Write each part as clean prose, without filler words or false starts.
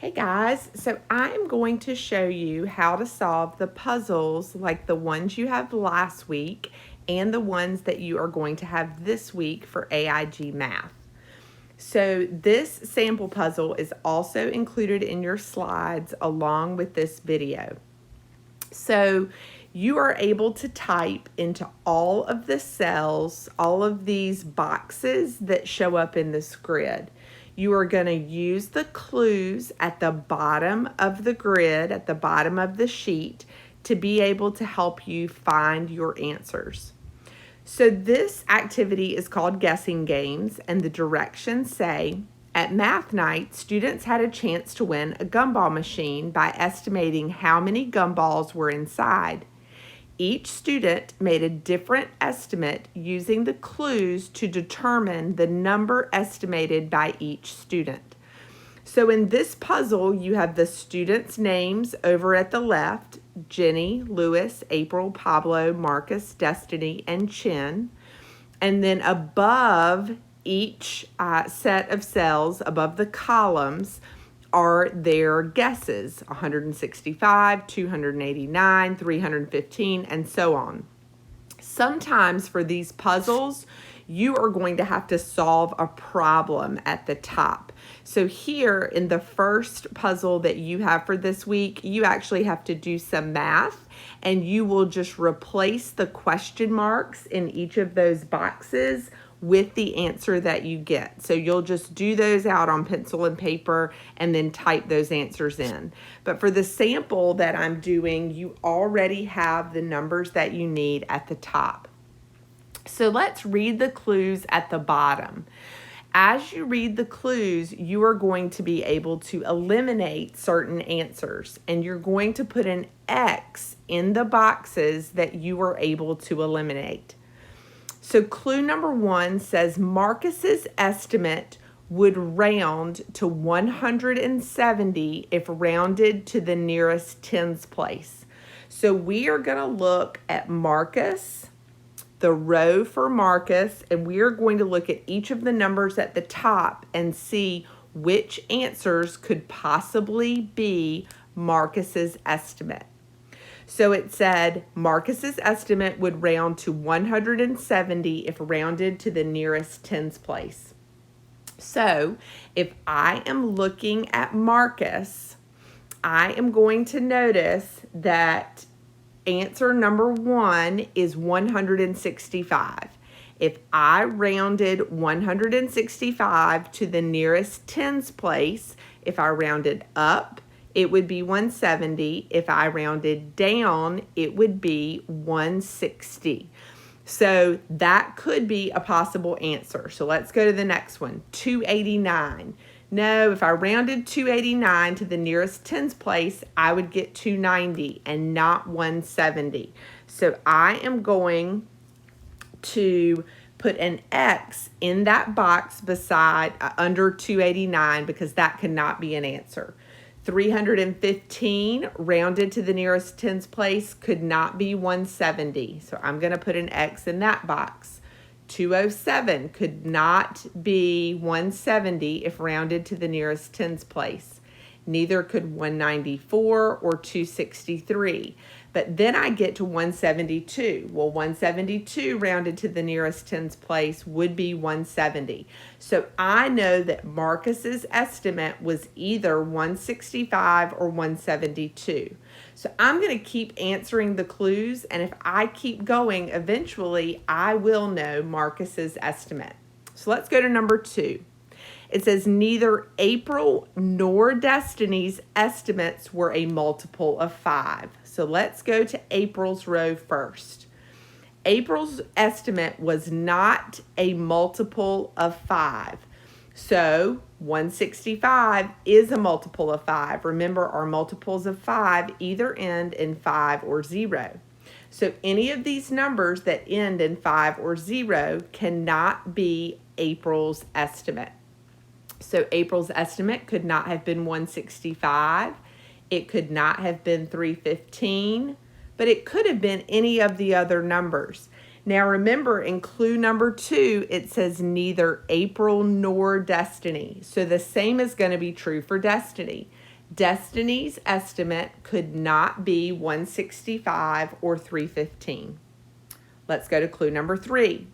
Hey guys, so I'm going to show you how to solve the puzzles like the ones you have last week and the ones that you are going to have this week for AIG math. So this sample puzzle is also included in your slides along with this video. So you are able to type into all of the cells, all of these boxes that show up in this grid. You are going to use the clues at the bottom of the grid, at the bottom of the sheet, to be able to help you find your answers. So this activity is called guessing games, and the directions say, at math night, students had a chance to win a gumball machine by estimating how many gumballs were inside. Each student made a different estimate using the clues to determine the number estimated by each student. So in this puzzle, you have the students' names over at the left: Jenny, Lewis, April, Pablo, Marcus, Destiny, and Chin. And then above each set of cells, above the columns, are their guesses: 165, 289, 315, and so on. Sometimes for these puzzles, you are going to have to solve a problem at the top. So here in the first puzzle that you have for this week, you actually have to do some math, and you will just replace the question marks in each of those boxes with the answer that you get. So you'll just do those out on pencil and paper and then type those answers in. But for the sample that I'm doing, you already have the numbers that you need at the top. So let's read the clues at the bottom. As you read the clues, you are going to be able to eliminate certain answers, and you're going to put an X in the boxes that you were able to eliminate. So clue number 1 says Marcus's estimate would round to 170 if rounded to the nearest tens place. So we are going to look at Marcus, the row for Marcus, and we are going to look at each of the numbers at the top and see which answers could possibly be Marcus's estimate. So it said Marcus's estimate would round to 170 if rounded to the nearest tens place. So if I am looking at Marcus, I am going to notice that answer number 1 is 165. If I rounded 165 to the nearest tens place, if I rounded up, it would be 170. If I rounded down, it would be 160. So that could be a possible answer. So let's go to the next one, 289. No, if I rounded 289 to the nearest tens place, I would get 290 and not 170. So I am going to put an X in that box beside under 289 because that cannot be an answer. 315 rounded to the nearest tens place could not be 170. So I'm going to put an X in that box. 207 could not be 170 if rounded to the nearest tens place. Neither could 194 or 263. But then I get to 172. Well, 172 rounded to the nearest tens place would be 170. So I know that Marcus's estimate was either 165 or 172. So I'm going to keep answering the clues, and if I keep going, eventually I will know Marcus's estimate. So let's go to number 2. It says neither April nor Destiny's estimates were a multiple of 5. So let's go to April's row first. April's estimate was not a multiple of 5. So 165 is a multiple of 5. Remember, our multiples of 5 either end in 5 or 0. So any of these numbers that end in 5 or 0 cannot be April's estimate. So April's estimate could not have been 165. It could not have been 315, but it could have been any of the other numbers. Now remember, in clue number 2, it says neither April nor Destiny. So the same is going to be true for Destiny. Destiny's estimate could not be 165 or 315. Let's go to clue number 3.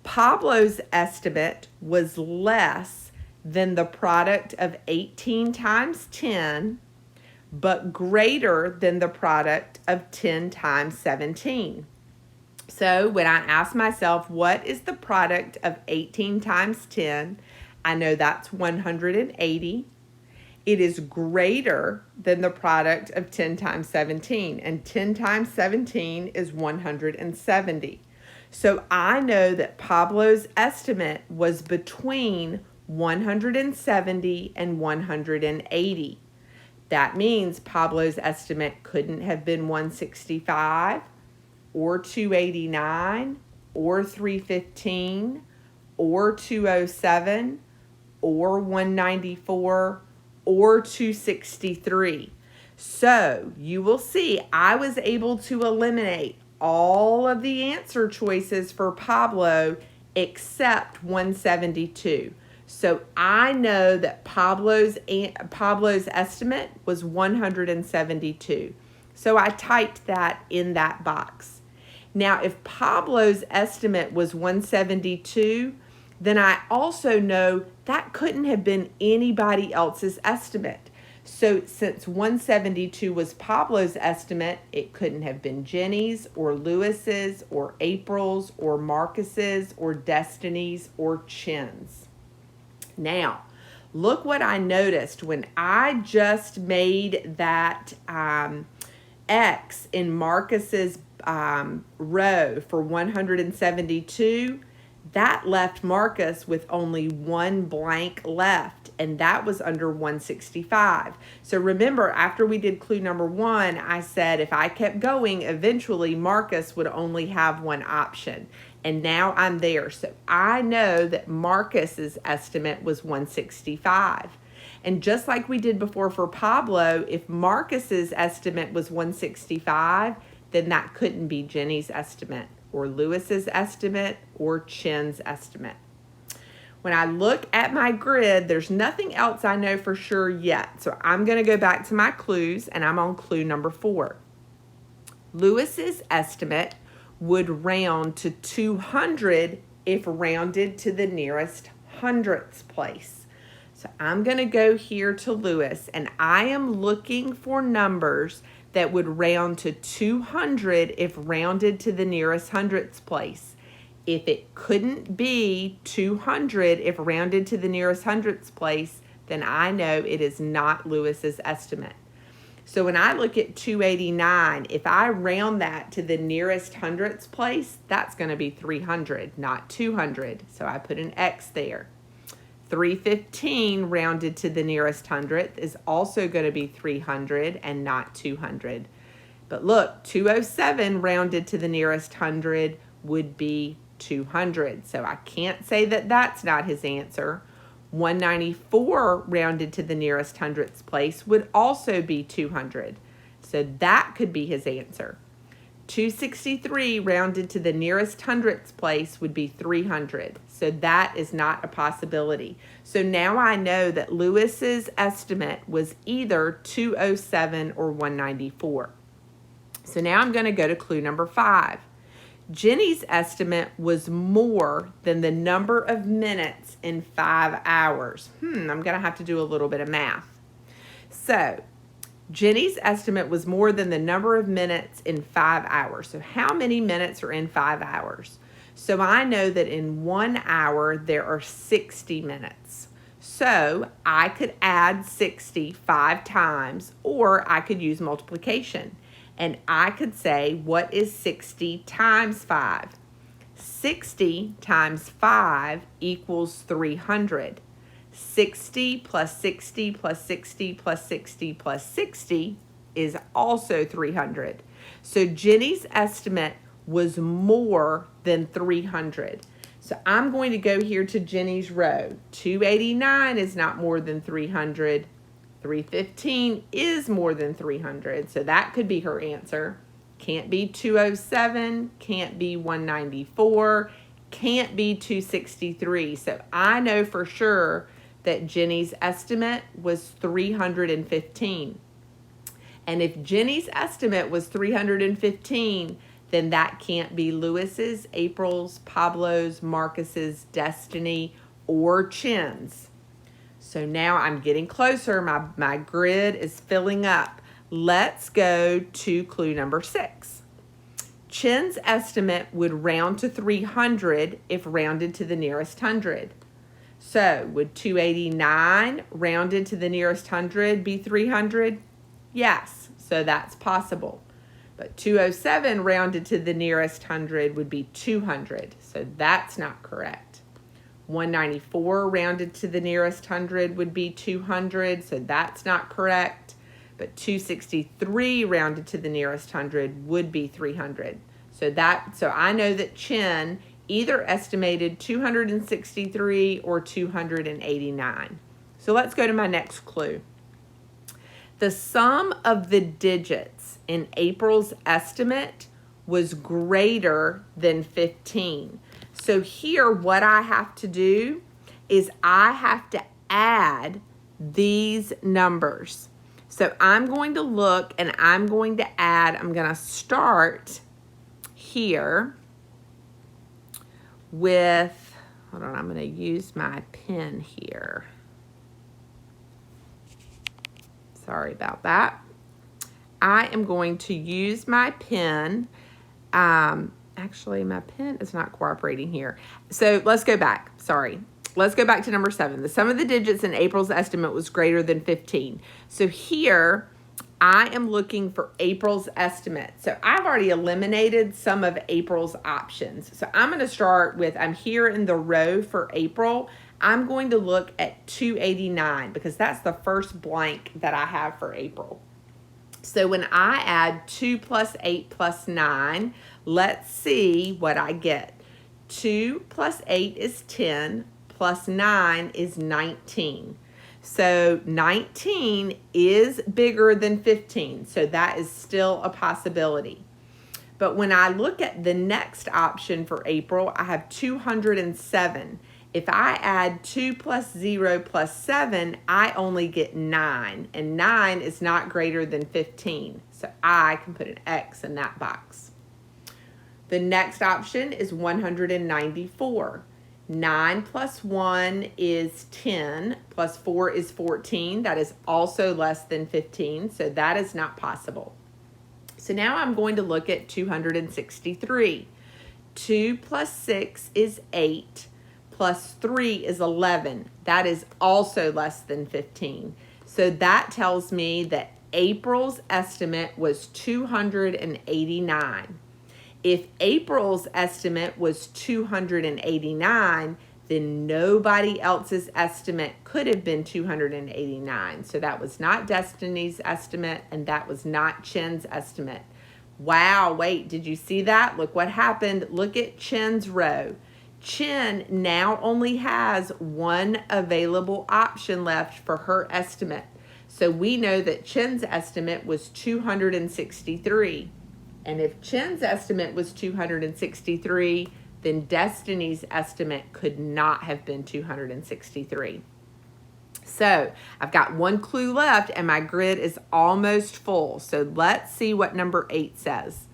Pablo's estimate was less than the product of 18 times 10, but greater than the product of 10 times 17. So when I ask myself, what is the product of 18 times 10? I know that's 180. It is greater than the product of 10 times 17, and 10 times 17 is 170. So I know that Pablo's estimate was between 170 and 180. That means Pablo's estimate couldn't have been 165 or 289 or 315 or 207 or 194 or 263. So you will see I was able to eliminate all of the answer choices for Pablo except 172. So I know that Pablo's estimate was 172. So I typed that in that box. Now, if Pablo's estimate was 172, then I also know that couldn't have been anybody else's estimate. So since 172 was Pablo's estimate, it couldn't have been Jenny's or Lewis's or April's or Marcus's or Destiny's or Chin's. Now, look what I noticed when I just made that X in Marcus's row for 172. That left Marcus with only one blank left, and that was under 165. So remember, after we did clue number 1, I said if I kept going, eventually Marcus would only have one option. And now I'm there. So I know that Marcus's estimate was 165. And just like we did before for Pablo, if Marcus's estimate was 165, then that couldn't be Jenny's estimate or Lewis's estimate or Chin's estimate. When I look at my grid, there's nothing else I know for sure yet. So I'm going to go back to my clues, and I'm on clue number 4. Lewis's estimate would round to 200 if rounded to the nearest hundredths place. So I'm going to go here to Lewis, and I am looking for numbers that would round to 200 if rounded to the nearest hundredths place. If it couldn't be 200 if rounded to the nearest hundredths place, then I know it is not Lewis's estimate. So when I look at 289, if I round that to the nearest hundredths place, that's going to be 300, not 200. So I put an X there. 315 rounded to the nearest hundredth is also going to be 300 and not 200. But look, 207 rounded to the nearest hundred would be 200. So I can't say that that's not his answer. 194 rounded to the nearest hundredths place would also be 200. So that could be his answer. 263 rounded to the nearest hundredths place would be 300. So that is not a possibility. So now I know that Lewis's estimate was either 207 or 194. So now I'm going to go to clue number 5. Jenny's estimate was more than the number of minutes in 5 hours. I'm going to have to do a little bit of math. So Jenny's estimate was more than the number of minutes in 5 hours. So how many minutes are in 5 hours? So I know that in 1 hour there are 60 minutes. So I could add 60 5 times, or I could use multiplication. And I could say, what is 60 times 5? 60 times 5 equals 300. 60 plus 60 plus 60 plus 60 plus 60 is also 300. So Jenny's estimate was more than 300. So I'm going to go here to Jenny's row. 289 is not more than 300. 315 is more than 300, so that could be her answer. Can't be 207, can't be 194, can't be 263. So I know for sure that Jenny's estimate was 315. And if Jenny's estimate was 315, then that can't be Lewis's, April's, Pablo's, Marcus's, Destiny, or Chen's. So now I'm getting closer. My grid is filling up. Let's go to clue number 6. Chen's estimate would round to 300 if rounded to the nearest hundred. So would 289 rounded to the nearest hundred be 300? Yes, so that's possible. But 207 rounded to the nearest hundred would be 200, so that's not correct. 194 rounded to the nearest hundred would be 200, so that's not correct. But 263 rounded to the nearest hundred would be 300. So I know that Chen either estimated 263 or 289. So let's go to my next clue. The sum of the digits in April's estimate was greater than 15. So here what I have to do is I have to add these numbers. So I'm going to look and I'm going to add, I'm going to start here with, hold on, I'm going to use my pen here. Sorry about that. I am going to use my pen. Actually, my pen is not cooperating here. So let's go back. Sorry. Let's go back to number 7. The sum of the digits in April's estimate was greater than 15. So here, I am looking for April's estimate. So I've already eliminated some of April's options. So I'm going to start with, I'm here in the row for April. I'm going to look at 289 because that's the first blank that I have for April. So when I add 2 plus 8 plus 9, let's see what I get. 2 plus 8 is 10, plus 9 is 19. So 19 is bigger than 15, so that is still a possibility. But when I look at the next option for April, I have 207. If I add 2 plus 0 plus 7, I only get 9, and 9 is not greater than 15, so I can put an X in that box. The next option is 194. 9 plus 1 is 10, plus 4 is 14. That is also less than 15, so that is not possible. So now I'm going to look at 263. 2 plus 6 is 8, plus 3 is 11. That is also less than 15. So that tells me that April's estimate was 289. If April's estimate was 289, then nobody else's estimate could have been 289. So that was not Destiny's estimate, and that was not Chen's estimate. Wow, wait, did you see that? Look what happened. Look at Chen's row. Chen now only has one available option left for her estimate. So we know that Chen's estimate was 263. And if Chen's estimate was 263, then Destiny's estimate could not have been 263. So I've got one clue left and my grid is almost full. So let's see what number 8 says.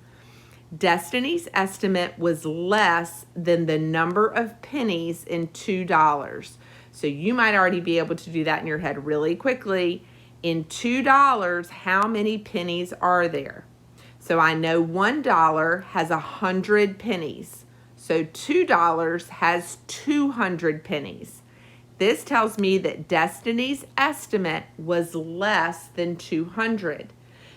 Destiny's estimate was less than the number of pennies in $2. So you might already be able to do that in your head really quickly. In $2, how many pennies are there? So I know $1 has 100 pennies. So $2 has 200 pennies. This tells me that Destiny's estimate was less than 200.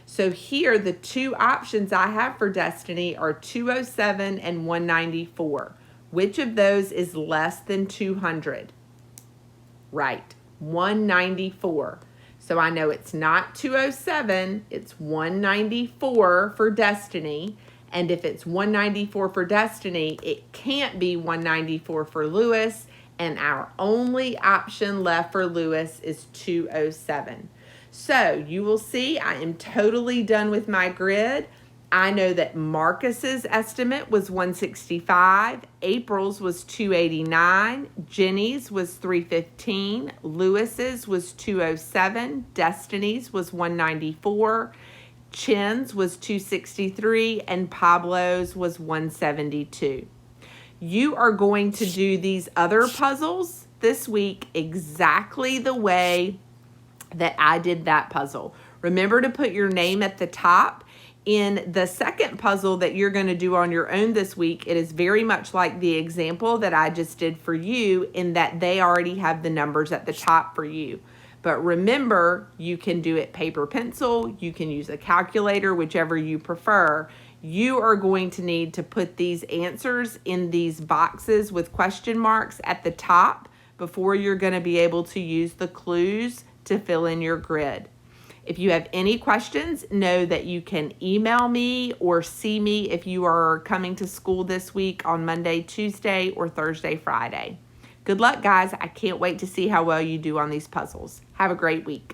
So here, the two options I have for Destiny are 207 and 194. Which of those is less than 200? Right, 194. So I know it's not 207, it's 194 for Destiny. And if it's 194 for Destiny, it can't be 194 for Lewis. And our only option left for Lewis is 207. So you will see I am totally done with my grid. I know that Marcus's estimate was 165, April's was 289, Jenny's was 315, Lewis's was 207, Destiny's was 194, Chen's was 263, and Pablo's was 172. You are going to do these other puzzles this week exactly the way that I did that puzzle. Remember to put your name at the top. In the second puzzle that you're going to do on your own this week, it is very much like the example that I just did for you in that they already have the numbers at the top for you. But remember, you can do it paper pencil, you can use a calculator, whichever you prefer. You are going to need to put these answers in these boxes with question marks at the top before you're going to be able to use the clues to fill in your grid. If you have any questions, know that you can email me or see me if you are coming to school this week on Monday, Tuesday, or Thursday, Friday. Good luck, guys. I can't wait to see how well you do on these puzzles. Have a great week.